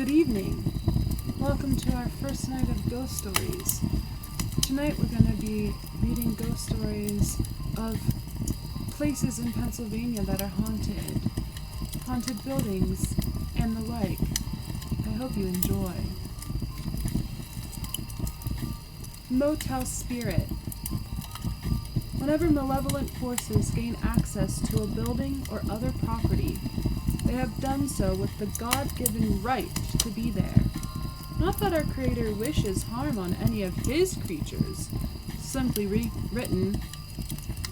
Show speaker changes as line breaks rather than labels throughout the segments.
Good evening. Welcome to our first night of ghost stories. Tonight we're going to be reading ghost stories of places in Pennsylvania that are haunted buildings, and the like. I hope you enjoy. Motel Spirit. Whenever malevolent forces gain access to a building or other property, they have done so with the God-given right to be there. Not that our Creator wishes harm on any of His creatures. Simply written,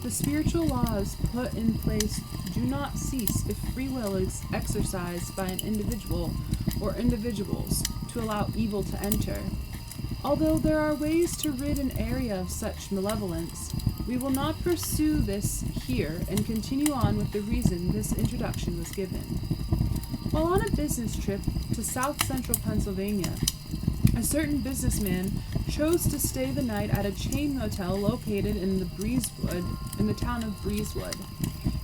the spiritual laws put in place do not cease if free will is exercised by an individual or individuals to allow evil to enter. Although there are ways to rid an area of such malevolence, we will not pursue this here and continue on with the reason this introduction was given. While on a business trip to South Central Pennsylvania, a certain businessman chose to stay the night at a chain motel located in the town of Breezewood.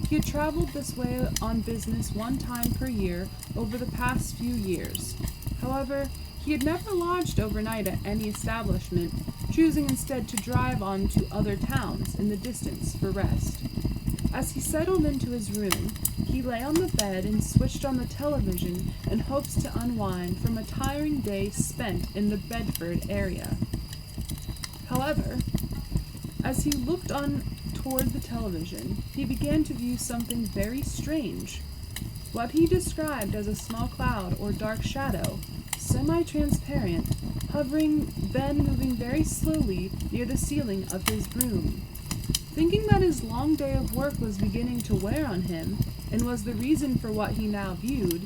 He had traveled this way on business one time per year over the past few years. However, he had never lodged overnight at any establishment, choosing instead to drive on to other towns in the distance for rest. As he settled into his room, he lay on the bed and switched on the television in hopes to unwind from a tiring day spent in the Bedford area. However, as he looked on toward the television, he began to view something very strange. What he described as a small cloud or dark shadow, semi-transparent, hovering, then moving very slowly near the ceiling of his room. Thinking that his long day of work was beginning to wear on him, and was the reason for what he now viewed,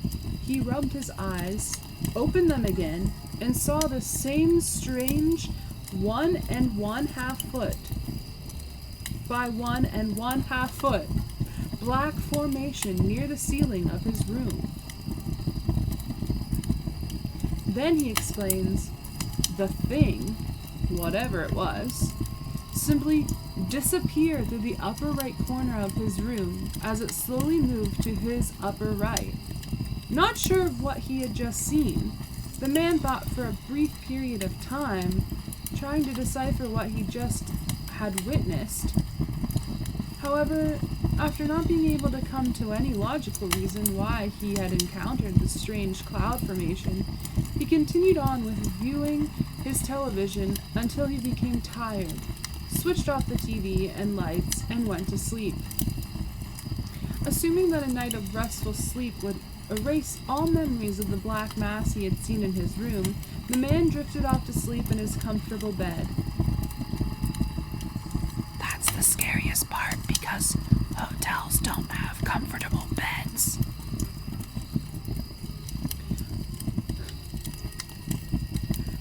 he rubbed his eyes, opened them again, and saw the same strange 1 1/2 foot by 1 1/2 foot black formation near the ceiling of his room. Then he explains, the thing, whatever it was, simply disappeared through the upper right corner of his room as it slowly moved to his upper right. Not sure of what he had just seen, the man thought for a brief period of time, trying to decipher what he just had witnessed. However, after not being able to come to any logical reason why he had encountered the strange cloud formation, he continued on with viewing his television until he became tired, switched off the TV and lights, and went to sleep. Assuming that a night of restful sleep would erase all memories of the black mass he had seen in his room, the man drifted off to sleep in his comfortable bed.
That's the scariest part because hotels don't have comfortable beds.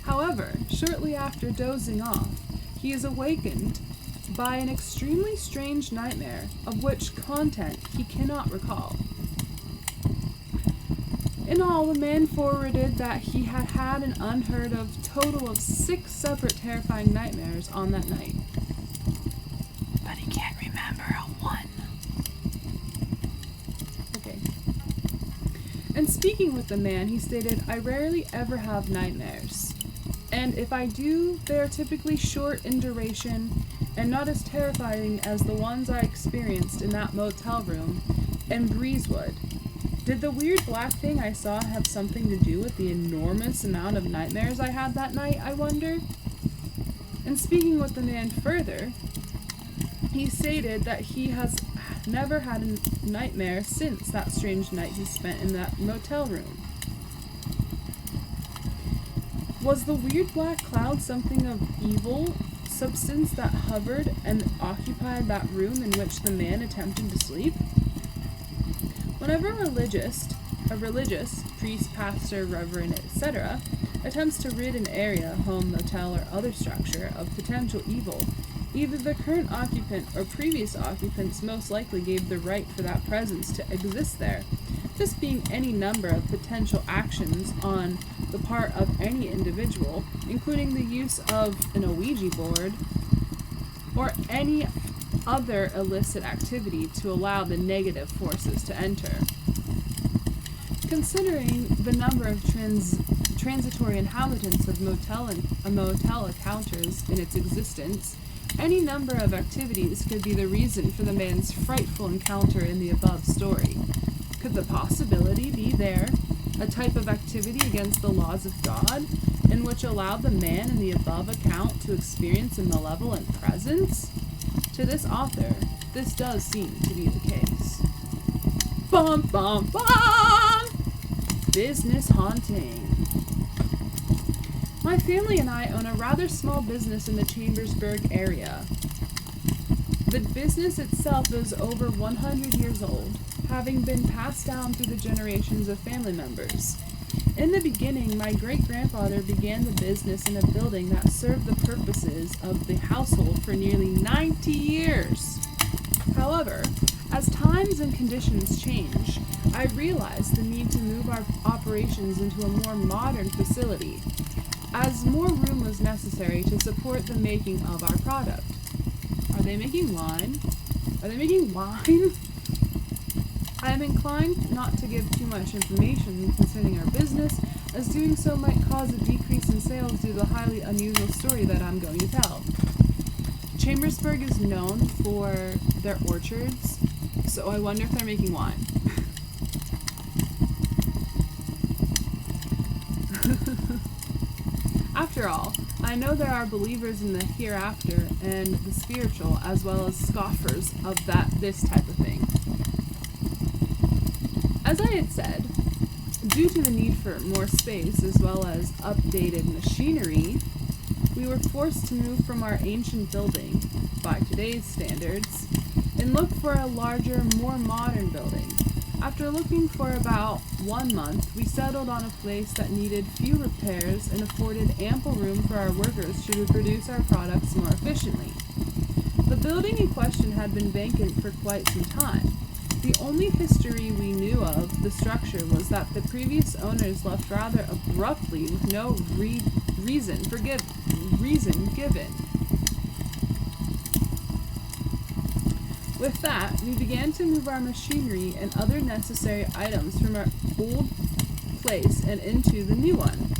However, shortly after dozing off, he is awakened by an extremely strange nightmare of which content he cannot recall. In all, the man forwarded that he had had an unheard of total of 6 separate terrifying nightmares on that night.
But he can't remember a one.
Okay. And speaking with the man, he stated, I rarely ever have nightmares. And if I do, they are typically short in duration and not as terrifying as the ones I experienced in that motel room in Breezewood. Did the weird black thing I saw have something to do with the enormous amount of nightmares I had that night, I wonder? And speaking with the man further, he stated that he has never had a nightmare since that strange night he spent in that motel room. Was the weird black cloud something of evil substance that hovered and occupied that room in which the man attempted to sleep? Whenever a religious, priest, pastor, reverend, etc., attempts to rid an area, home, motel, or other structure of potential evil, either the current occupant or previous occupants most likely gave the right for that presence to exist there, this being any number of potential actions on the part of any individual, including the use of an Ouija board or any other illicit activity to allow the negative forces to enter. Considering the number of transitory inhabitants of motel encounters in its existence, any number of activities could be the reason for the man's frightful encounter in the above story. Could the possibility be there, a type of activity against the laws of God, in which allowed the man in the above account to experience a malevolent presence? To this author, this does seem to be the case. Bum bum bum! Business haunting. My family and I own a rather small business in the Chambersburg area. The business itself is over 100 years old, having been passed down through the generations of family members. In the beginning, my great-grandfather began the business in a building that served the purposes of the household for nearly 90 years. However, as times and conditions change, I realized the need to move our operations into a more modern facility, as more room was necessary to support the making of our product. Are they making wine? Are they making wine? I am inclined not to give too much information concerning our business, as doing so might cause a decrease in sales due to the highly unusual story that I'm going to tell. Chambersburg is known for their orchards, so I wonder if they're making wine. After all, I know there are believers in the hereafter and the spiritual, as well as scoffers of this type of thing. As I had said, due to the need for more space as well as updated machinery, we were forced to move from our ancient building, by today's standards, and look for a larger, more modern building. After looking for about 1 month, we settled on a place that needed few repairs and afforded ample room for our workers to produce our products more efficiently. The building in question had been vacant for quite some time. The only history we knew of the structure was that the previous owners left rather abruptly with no reason given. With that, we began to move our machinery and other necessary items from our old place and into the new one.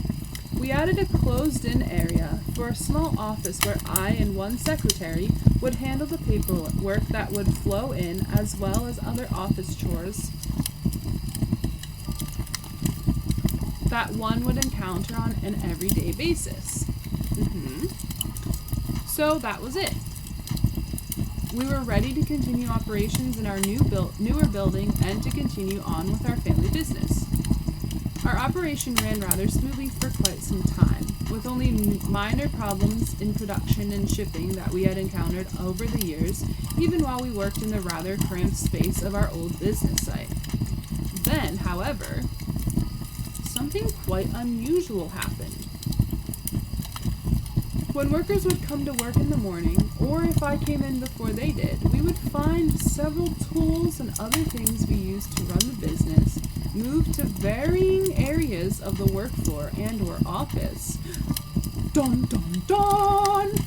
We added a closed-in area for a small office where I and one secretary would handle the paperwork that would flow in, as well as other office chores that one would encounter on an everyday basis. So that was it. We were ready to continue operations in our newer building and to continue on with our family business. Our operation ran rather smoothly for quite some time, with only minor problems in production and shipping that we had encountered over the years, even while we worked in the rather cramped space of our old business site. Then, however, something quite unusual happened. When workers would come to work in the morning, or if I came in before they did, we would find several tools and other things we used to run the business moved to varying areas of the work floor and or office. Dun dun dun!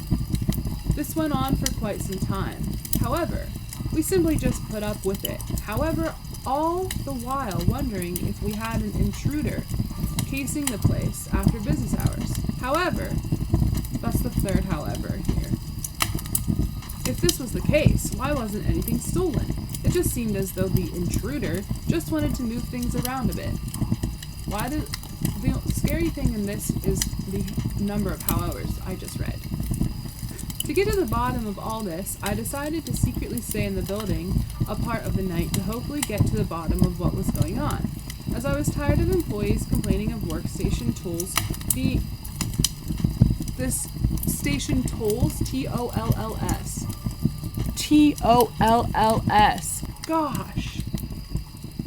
This went on for quite some time. However, we simply just put up with it. However, all the while wondering if we had an intruder casing the place after business hours. However, that's the third however here. If this was the case, why wasn't anything stolen? It just seemed as though the intruder just wanted to move things around a bit. The scary thing in this is the number of howevers I just read. To get to the bottom of all this, I decided to secretly stay in the building a part of the night to hopefully get to the bottom of what was going on, as I was tired of employees complaining of workstation tools this station tolls, T-O-L-L-S. T-O-L-L-S. Gosh.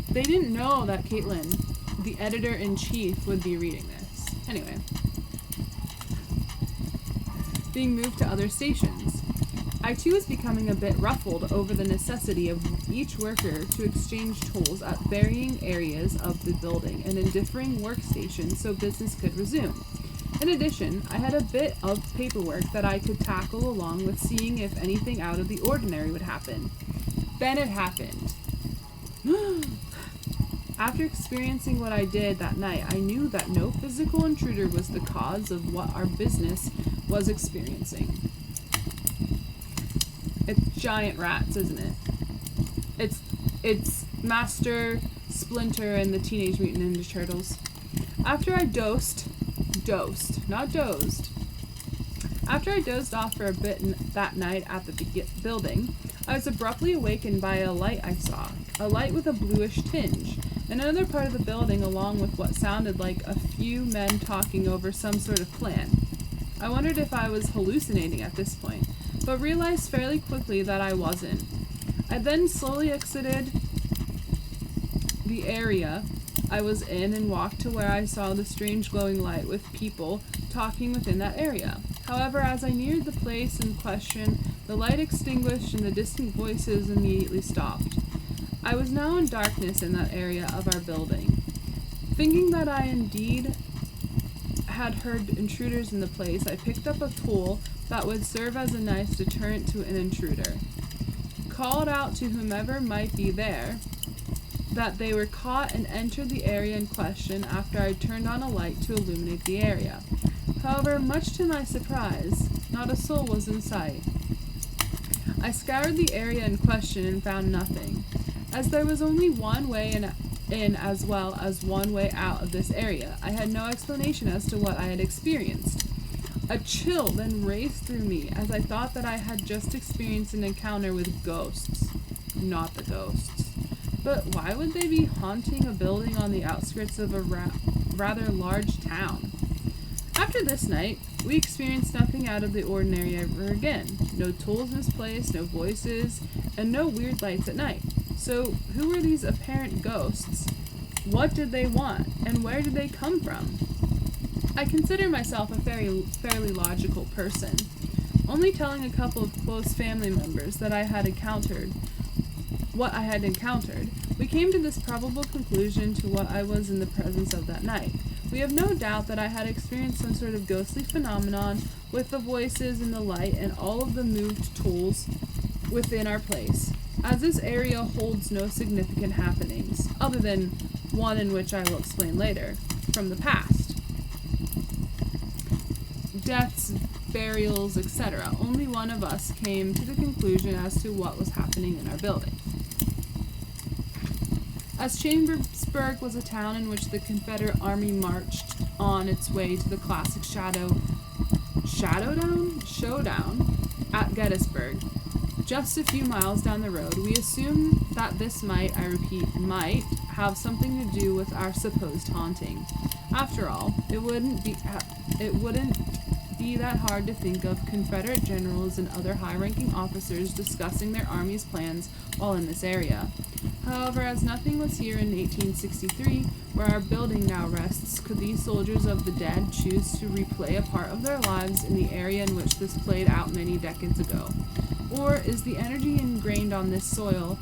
They didn't know that Caitlin, the editor-in-chief, would be reading this. Anyway. Being moved to other stations. I too was becoming a bit ruffled over the necessity of each worker to exchange tools at varying areas of the building and in differing workstations so business could resume. In addition, I had a bit of paperwork that I could tackle along with seeing if anything out of the ordinary would happen. Then it happened. After experiencing what I did that night, I knew that no physical intruder was the cause of what our business was experiencing. It's giant rats, isn't it? It's Master Splinter and the Teenage Mutant Ninja Turtles. After I dozed off for a bit that night at the building, I was abruptly awakened by a light I saw, a light with a bluish tinge, in another part of the building, along with what sounded like a few men talking over some sort of plan. I wondered if I was hallucinating at this point, but realized fairly quickly that I wasn't. I then slowly exited the area I was in and walked to where I saw the strange glowing light with people talking within that area. However, as I neared the place in question, the light extinguished and the distant voices immediately stopped. I was now in darkness in that area of our building. Thinking that I indeed had heard intruders in the place, I picked up a tool that would serve as a nice deterrent to an intruder. Called out to whomever might be there that they were caught and entered the area in question after I turned on a light to illuminate the area. However, much to my surprise, not a soul was in sight. I scoured the area in question and found nothing, as there was only one way in as well as one way out of this area. I had no explanation as to what I had experienced. A chill then raced through me as I thought that I had just experienced an encounter with ghosts. Not the ghosts. But why would they be haunting a building on the outskirts of a rather large town? After this night, we experienced nothing out of the ordinary ever again. No tools misplaced, no voices, and no weird lights at night. So, who were these apparent ghosts? What did they want, and where did they come from? I consider myself a fairly logical person, only telling a couple of close family members that I had encountered what I had encountered. We came to this probable conclusion to what I was in the presence of that night. We have no doubt that I had experienced some sort of ghostly phenomenon with the voices and the light and all of the moved tools within our place, as this area holds no significant happenings, other than one in which I will explain later, from the past. Deaths, burials, etc. Only one of us came to the conclusion as to what was happening in our building. As Chambersburg was a town in which the Confederate Army marched on its way to the classic showdown at Gettysburg, just a few miles down the road, we assumed that this might, I repeat, might have something to do with our supposed haunting. After all, it wouldn't be that hard to think of Confederate generals and other high-ranking officers discussing their army's plans while in this area. However, as nothing was here in 1863, where our building now rests, could these soldiers of the dead choose to replay a part of their lives in the area in which this played out many decades ago? Or is the energy ingrained on this soil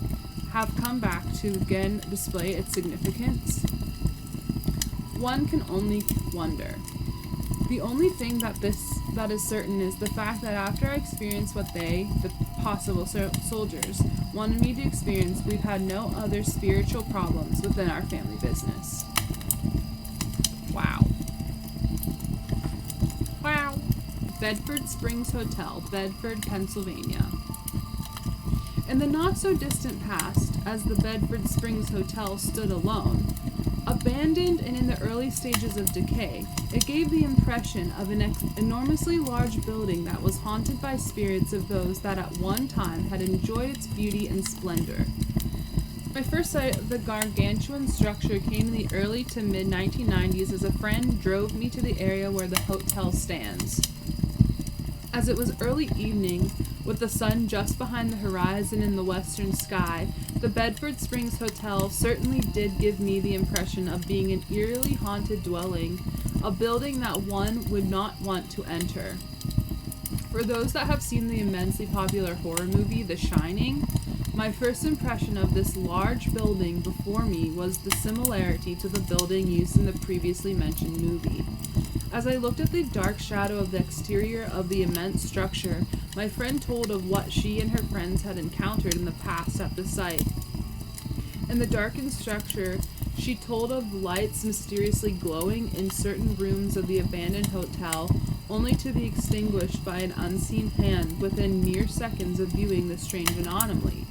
have come back to again display its significance? One can only wonder. The only thing that is certain is the fact that after I experienced what they, the possible soldiers, wanted me to experience, we've had no other spiritual problems within our family business. Wow. Wow. Bedford Springs Hotel, Bedford, Pennsylvania. In the not-so-distant past, as the Bedford Springs Hotel stood alone, abandoned and in the early stages of decay, it gave the impression of an enormously large building that was haunted by spirits of those that at one time had enjoyed its beauty and splendor. My first sight of the gargantuan structure came in the early to mid-1990s as a friend drove me to the area where the hotel stands. As it was early evening, with the sun just behind the horizon in the western sky, the Bedford Springs Hotel certainly did give me the impression of being an eerily haunted dwelling, a building that one would not want to enter. For those that have seen the immensely popular horror movie The Shining, my first impression of this large building before me was the similarity to the building used in the previously mentioned movie. As I looked at the dark shadow of the exterior of the immense structure, my friend told of what she and her friends had encountered in the past at the site. In the darkened structure, She told of lights mysteriously glowing in certain rooms of the abandoned hotel, only to be extinguished by an unseen hand within mere seconds of viewing the strange anomaly.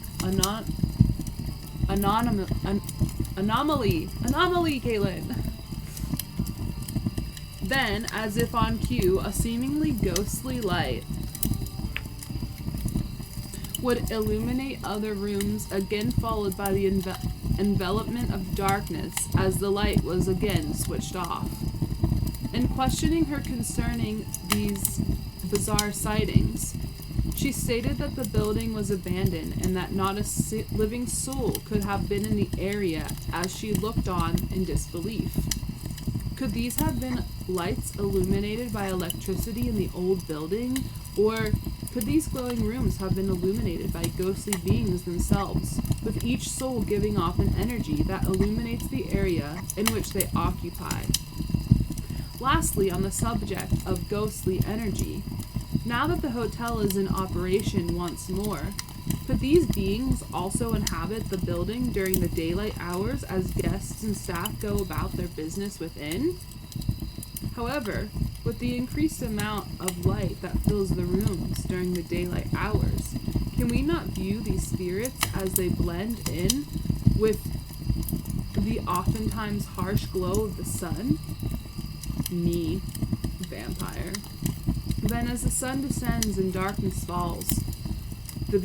Anomaly, Caitlin! Then, as if on cue, a seemingly ghostly light would illuminate other rooms, again followed by the envelopment of darkness as the light was again switched off. In questioning her concerning these bizarre sightings, she stated that the building was abandoned and that not a living soul could have been in the area as she looked on in disbelief. Could these have been lights illuminated by electricity in the old building, or could these glowing rooms have been illuminated by ghostly beings themselves, with each soul giving off an energy that illuminates the area in which they occupy? Lastly, on the subject of ghostly energy, now that the hotel is in operation once more, could these beings also inhabit the building during the daylight hours as guests and staff go about their business within? However, with the increased amount of light that fills the rooms during the daylight hours, can we not view these spirits as they blend in with the oftentimes harsh glow of the sun? Me, vampire. Then as the sun descends and darkness falls, the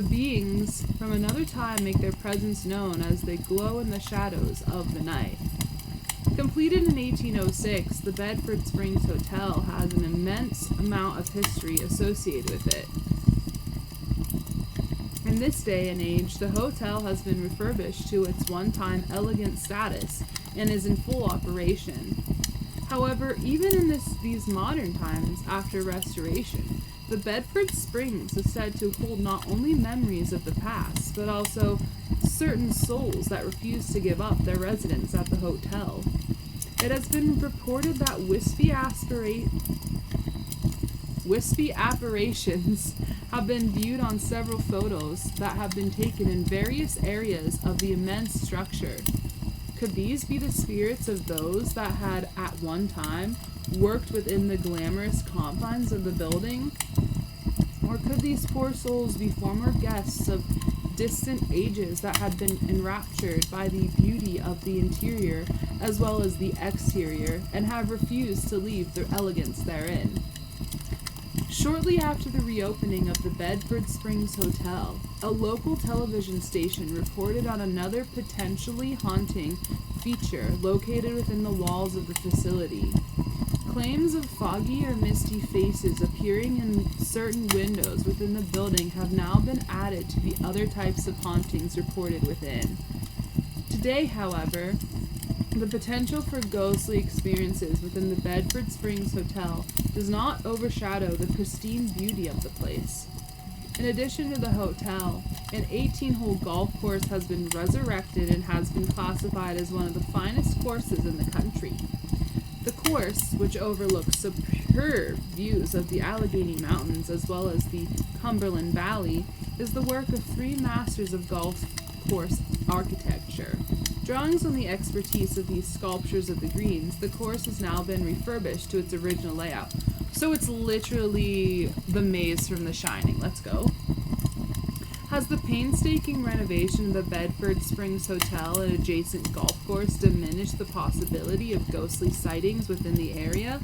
beings from another time make their presence known as they glow in the shadows of the night. Completed in 1806, the Bedford Springs Hotel has an immense amount of history associated with it. In this day and age, the hotel has been refurbished to its one-time elegant status and is in full operation. However, even in these modern times after restoration, the Bedford Springs is said to hold not only memories of the past, but also certain souls that refuse to give up their residence at the hotel. It has been reported that wispy apparitions have been viewed on several photos that have been taken in various areas of the immense structure. Could these be the spirits of those that had at one time worked within the glamorous confines of the building? Or could these poor souls be former guests of distant ages that had been enraptured by the beauty of the interior as well as the exterior and have refused to leave their elegance therein? Shortly after the reopening of the Bedford Springs Hotel, a local television station reported on another potentially haunting feature located within the walls of the facility. Claims of foggy or misty faces appearing in certain windows within the building have now been added to the other types of hauntings reported within. Today, however, the potential for ghostly experiences within the Bedford Springs Hotel does not overshadow the pristine beauty of the place. In addition to the hotel, an 18-hole golf course has been resurrected and has been classified as one of the finest courses in the country. The course, which overlooks superb views of the Allegheny Mountains as well as the Cumberland Valley, is the work of 3 masters of golf course architecture. Drawings on the expertise of these sculptures of the greens, the course has now been refurbished to its original layout. So it's literally the maze from The Shining. Let's go. Has the painstaking renovation of the Bedford Springs Hotel and adjacent golf course diminished the possibility of ghostly sightings within the area?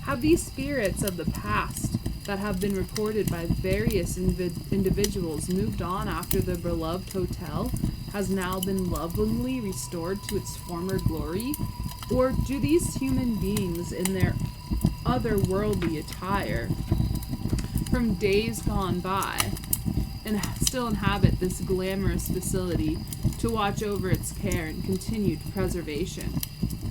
Have these spirits of the past that have been reported by various individuals moved on after the beloved hotel has now been lovingly restored to its former glory? Or do these human beings in their otherworldly attire from days gone by and still inhabit this glamorous facility to watch over its care and continued preservation,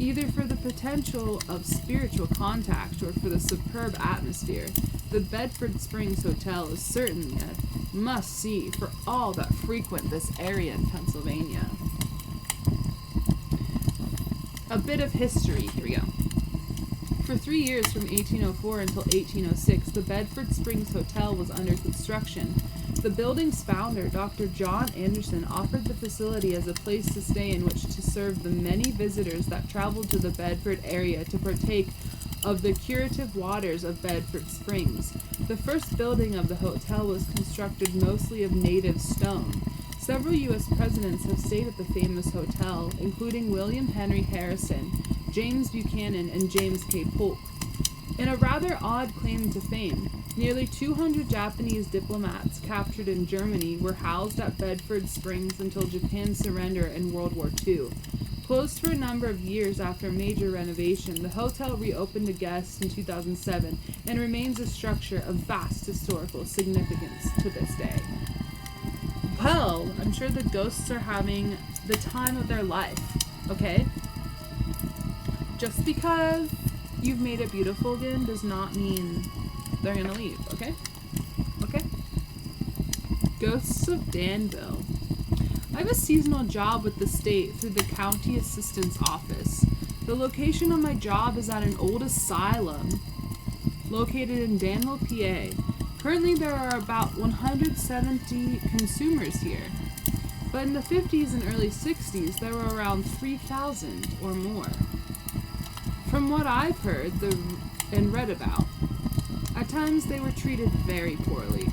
either for the potential of spiritual contact or for the superb atmosphere? The Bedford Springs Hotel is certainly a must-see for all that frequent this area in Pennsylvania. A bit of history, here we go. For 3 years, from 1804 until 1806, the Bedford Springs Hotel was under construction The building's founder, Dr. John Anderson, offered the facility as a place to stay in which to serve the many visitors that traveled to the Bedford area to partake of the curative waters of Bedford Springs. The first building of the hotel was constructed mostly of native stone. Several U.S. presidents have stayed at the famous hotel, including William Henry Harrison, James Buchanan, and James K. Polk. In a rather odd claim to fame, nearly 200 Japanese diplomats captured in Germany were housed at Bedford Springs until Japan's surrender in World War II. Closed for a number of years after major renovation, the hotel reopened to guests in 2007 and remains a structure of vast historical significance to this day. Well, I'm sure the ghosts are having the time of their life, okay? Just because you've made it beautiful again does not mean they're gonna leave, okay? Okay? Ghosts of Danville. I have a seasonal job with the state through the County Assistant's Office. The location of my job is at an old asylum located in Danville, PA. Currently, there are about 170 consumers here, but in the 50s and early 60s, there were around 3,000 or more. From what I've heard and read about, at times they were treated very poorly.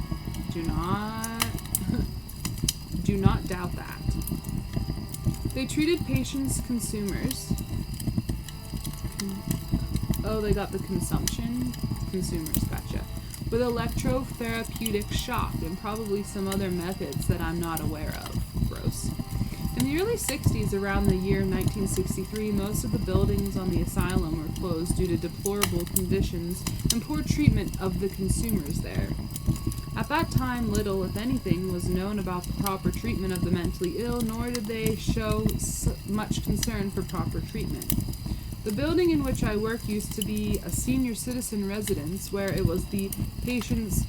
Do not doubt that. They treated patients consumers. They got the consumption. Consumers, gotcha. With electrotherapeutic shock and probably some other methods that I'm not aware of. Gross. In the early 60s, around the year 1963, most of the buildings on the asylum were closed due to deplorable conditions and poor treatment of the consumers there. At that time, little, if anything, was known about the proper treatment of the mentally ill, nor did they show much concern for proper treatment. The building in which I work used to be a senior citizen residence where it was the patient's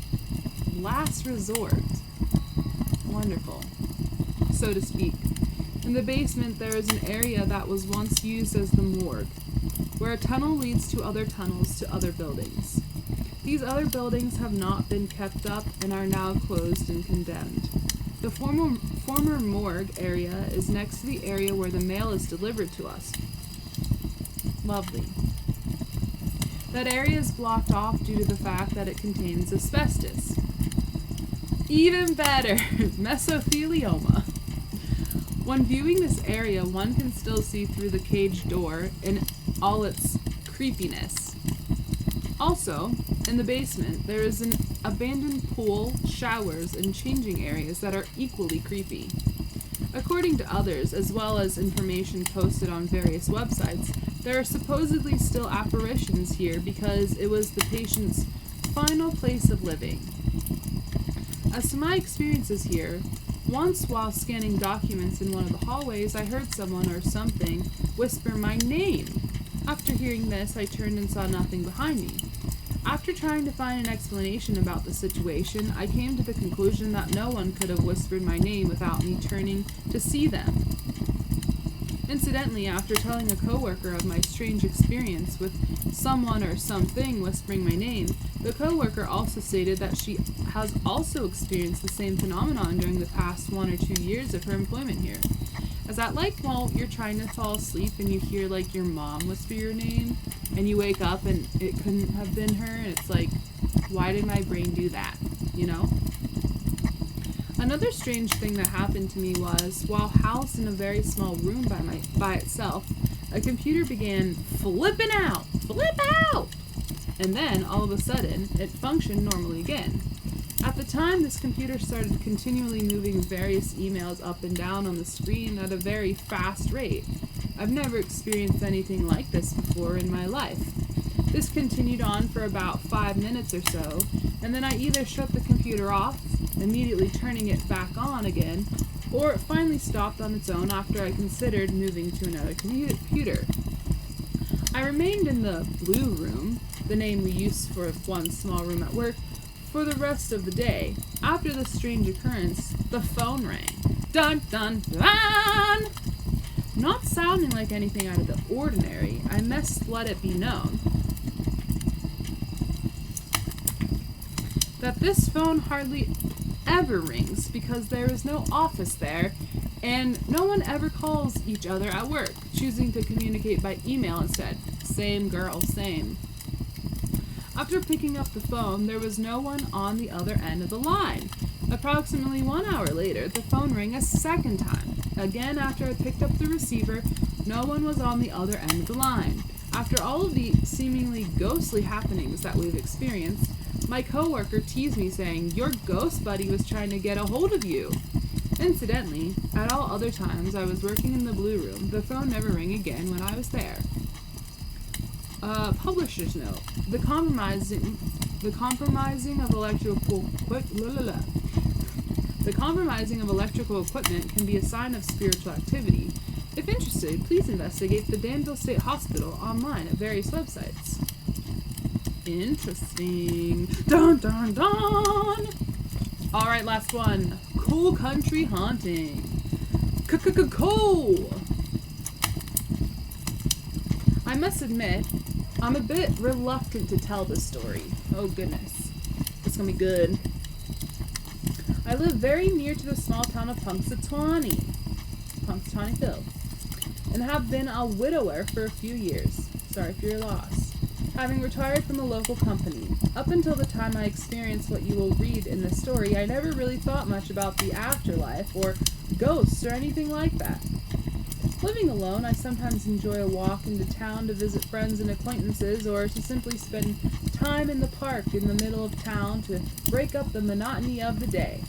last resort. Wonderful, so to speak. In the basement, there is an area that was once used as the morgue, where a tunnel leads to other tunnels to other buildings. These other buildings have not been kept up and are now closed and condemned. The former morgue area is next to the area where the mail is delivered to us. Lovely. That area is blocked off due to the fact that it contains asbestos. Even better, mesothelioma. When viewing this area, one can still see through the cage door in all its creepiness. Also, in the basement, there is an abandoned pool, showers, and changing areas that are equally creepy. According to others, as well as information posted on various websites, there are supposedly still apparitions here because it was the patient's final place of living. As to my experiences here, once while scanning documents in one of the hallways, I heard someone or something whisper my name. After hearing this, I turned and saw nothing behind me. After trying to find an explanation about the situation, I came to the conclusion that no one could have whispered my name without me turning to see them. Incidentally, after telling a coworker of my strange experience with someone or something whispering my name, the coworker also stated that she has also experienced the same phenomenon during the past 1 or 2 years of her employment here. Is that like while you're trying to fall asleep and you hear like your mom whisper your name and you wake up and it couldn't have been her and it's like, why did my brain do that? You know? Another strange thing that happened to me was, while housed in a very small room by itself, a computer began flipping out! Flip out! And then, all of a sudden, it functioned normally again. At the time, this computer started continually moving various emails up and down on the screen at a very fast rate. I've never experienced anything like this before in my life. This continued on for about 5 minutes or so, and then I either shut the computer off, immediately turning it back on again, or it finally stopped on its own after I considered moving to another computer. I remained in the blue room, the name we use for one small room at work, for the rest of the day. After this strange occurrence, the phone rang. Dun dun dun! Not sounding like anything out of the ordinary, I must let it be known that this phone hardly ever rings because there is no office there, and no one ever calls each other at work, choosing to communicate by email instead. Same girl, same. After picking up the phone, there was no one on the other end of the line. Approximately 1 hour later, the phone rang a second time. Again, after I picked up the receiver, no one was on the other end of the line. After all of the seemingly ghostly happenings that we've experienced, my coworker teased me saying, "Your ghost buddy was trying to get a hold of you." Incidentally, at all other times I was working in the blue room, the phone never rang again when I was there. Publisher's note: the compromising of electrical equipment can be a sign of spiritual activity. If interested, please investigate the Danville State Hospital online at various websites. Interesting. Dun dun dun! Alright, last one. Cool country haunting. Cool! I must admit, I'm a bit reluctant to tell this story. Oh goodness. It's gonna be good. I live very near to the small town of Punxsutawney, Phil, and have been a widower for a few years. Sorry for your loss. Having retired from a local company, up until the time I experienced what you will read in this story, I never really thought much about the afterlife or ghosts or anything like that. Living alone, I sometimes enjoy a walk into town to visit friends and acquaintances, or to simply spend time in the park in the middle of town to break up the monotony of the day.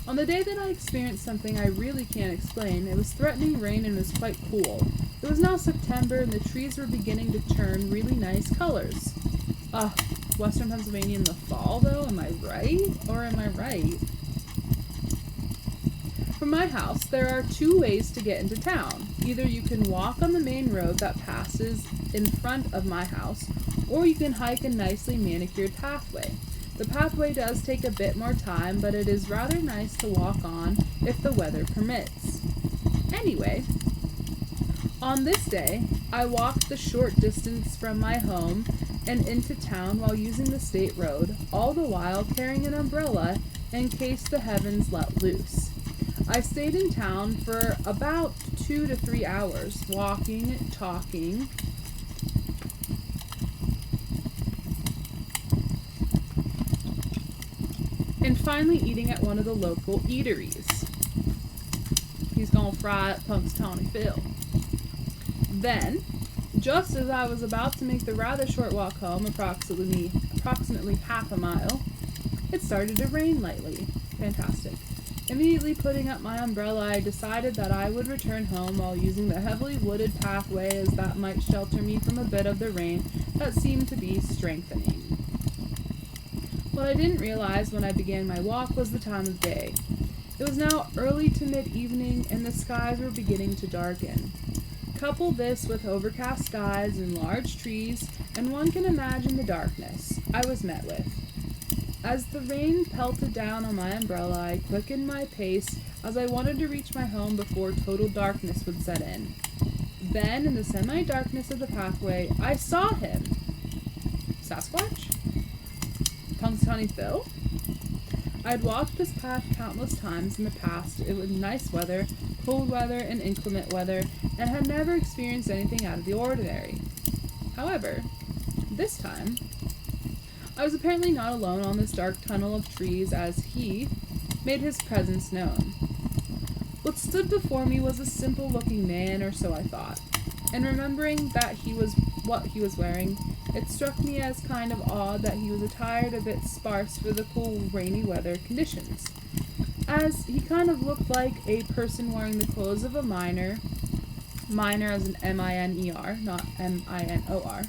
On the day that I experienced something I really can't explain, it was threatening rain and was quite cool. It was now September and the trees were beginning to turn really nice colors. Western Pennsylvania in the fall though, am I right? Or am I right? From my house, there are two ways to get into town. Either you can walk on the main road that passes in front of my house, or you can hike a nicely manicured pathway. The pathway does take a bit more time, but it is rather nice to walk on if the weather permits. Anyway, on this day, I walked the short distance from my home and into town while using the state road, all the while carrying an umbrella in case the heavens let loose. I stayed in town for about 2 to 3 hours, walking, talking, and finally eating at one of the local eateries. He's gonna fry at Punxsutawney Phil. Then, just as I was about to make the rather short walk home, approximately half a mile, it started to rain lightly. Fantastic. Immediately putting up my umbrella, I decided that I would return home while using the heavily wooded pathway, as that might shelter me from a bit of the rain that seemed to be strengthening. What I didn't realize when I began my walk was the time of day. It was now early to mid-evening, and the skies were beginning to darken. Couple this with overcast skies and large trees, and one can imagine the darkness I was met with. As the rain pelted down on my umbrella, I quickened my pace as I wanted to reach my home before total darkness would set in. Then, in the semi-darkness of the pathway, I saw him. Sasquatch? Punxsutawney Phil? I'd walked this path countless times in the past with nice weather, cold weather, and inclement weather, and had never experienced anything out of the ordinary. However, this time, I was apparently not alone on this dark tunnel of trees, as he made his presence known. What stood before me was a simple-looking man, or so I thought, and remembering that what he was wearing, it struck me as kind of odd that he was attired a bit sparse for the cool, rainy weather conditions, as he kind of looked like a person wearing the clothes of a miner as in M-I-N-E-R, not M-I-N-O-R,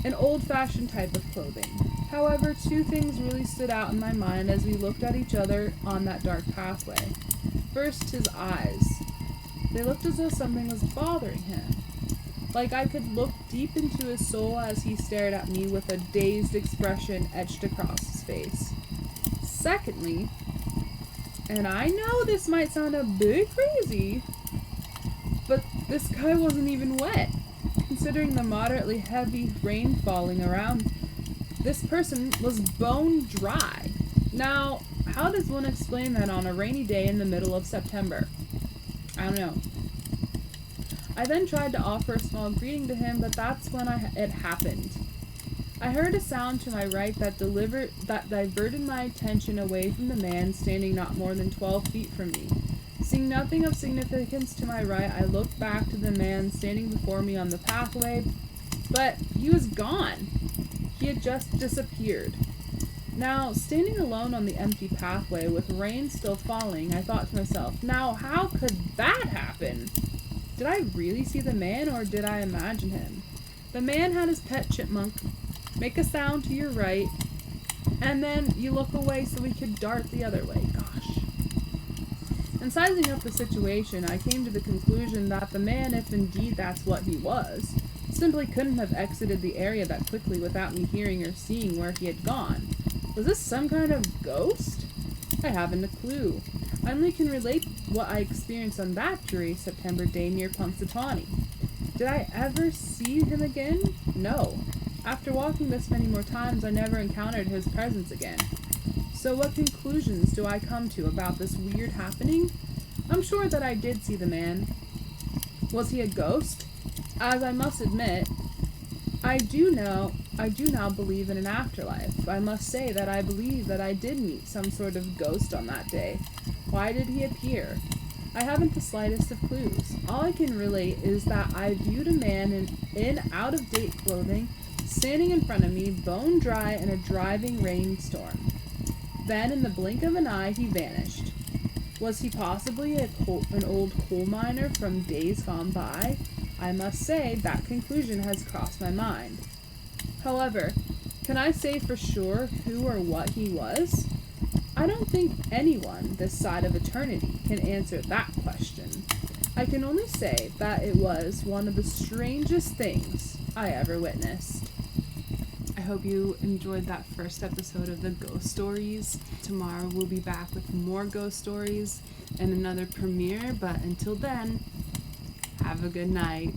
an old-fashioned type of clothing. However, two things really stood out in my mind as we looked at each other on that dark pathway. First, his eyes. They looked as though something was bothering him. Like I could look deep into his soul as he stared at me with a dazed expression etched across his face. Secondly, and I know this might sound a bit crazy, but this guy wasn't even wet. Considering the moderately heavy rain falling around, this person was bone dry. Now, How does one explain that on a rainy day in the middle of September? I don't know. I then tried to offer a small greeting to him, but that's when it happened. I heard a sound to my right that diverted my attention away from the man standing not more than 12 feet from me. Seeing nothing of significance to my right, I looked back to the man standing before me on the pathway, but he was gone. He had just disappeared. Now, standing alone on the empty pathway with rain still falling, I thought to myself, now how could that happen? Did I really see the man, or did I imagine him? The man had his pet chipmunk make a sound to your right, and then you look away so he could dart the other way. Gosh. And sizing up the situation, I came to the conclusion that the man, if indeed that's what he was, simply couldn't have exited the area that quickly without me hearing or seeing where he had gone. Was this some kind of ghost? I haven't a clue. I only can relate what I experienced on that dreary September day near Punxsutawney. Did I ever see him again? No. After walking this many more times, I never encountered his presence again. So what conclusions do I come to about this weird happening? I'm sure that I did see the man. Was he a ghost? As I must admit, I do now believe in an afterlife. I must say that I believe that I did meet some sort of ghost on that day. Why did he appear? I haven't the slightest of clues. All I can relate is that I viewed a man in out-of-date clothing standing in front of me, bone dry in a driving rainstorm. Then, in the blink of an eye, he vanished. Was he possibly an old coal miner from days gone by? I must say that conclusion has crossed my mind. However, can I say for sure who or what he was? I don't think anyone this side of eternity can answer that question. I can only say that it was one of the strangest things I ever witnessed. I hope you enjoyed that first episode of the ghost stories. Tomorrow we'll be back with more ghost stories and another premiere, but until then, have a good night.